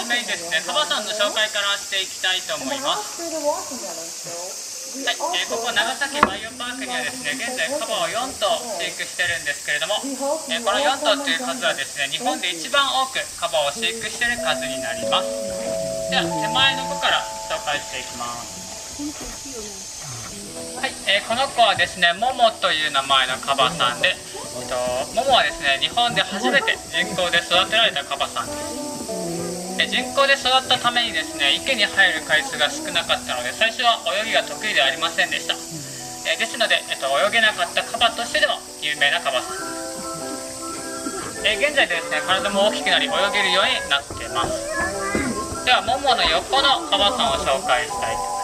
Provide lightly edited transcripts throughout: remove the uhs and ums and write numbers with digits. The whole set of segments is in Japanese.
めにですね、カバさんの紹介からしていきたいと思います。はい、ここ長崎バイオパークにはですね、現在カバを4頭飼育してるんですけれども、この4頭という数はですね、日本で一番多くカバを飼育している数になります。では手前の子から紹介していきます。はい、この子はですね、モモという名前のカバさんで、モモはですね、日本で初めて人工で育てられたカバさんです。人工で育ったためにですね、池に入る回数が少なかったので、最初は泳ぎが得意ではありませんでした。ですので、泳げなかったカバとしてでも有名なカバさんです。現在ですね、体も大きくなり泳げるようになっています。ではモモの横のカバさんを紹介したいと思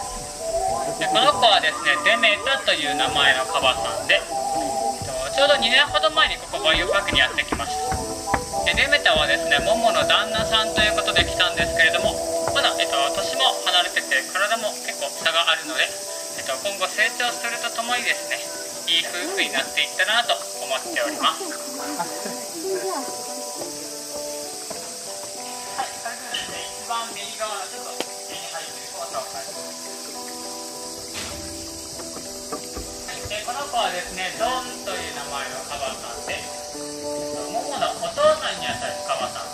います。この子はですね、デメタという名前のカバさんで、ちょうど2年ほど前にここバイオパークにやってきました。デメタはですね、モモの旦那さんということで来たんですけれども、まだ、年も離れてて体も結構差があるので、今後成長するとともにですね、いい夫婦になっていったらなと思っております。はい、それではですね、一番右側のちょっと手に入っている子を紹介します。この子はですね、ドンという名前のカバさんで、モモのお父さんにあたるカバさん。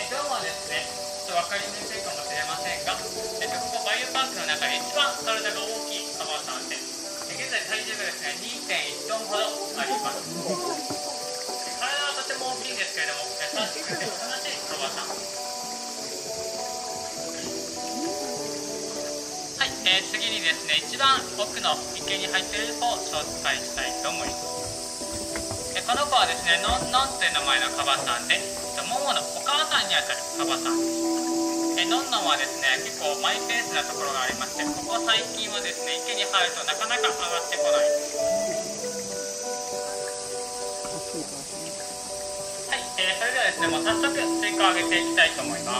ドンはですね、ちょっと分かりにくいかもしれませんが、ここバイオパークの中で一番体が大きいカバさんで、現在体重がですね、2.1 トンほどあります。体はとても大きいんですけれども、優しくて楽しいカバさん。はい、次にですね、一番奥の池に入っている子を紹介したいと思います。この子はですね、ノンノンという名前のカバさんで、モモのお母さんにあたるカバさんです。ノンノンはですね、結構マイペースなところがありまして、ここ最近はですね、池に入るとなかなか上がってこないです。はい、それではですね、もう早速スイカをあげていきたいと思います。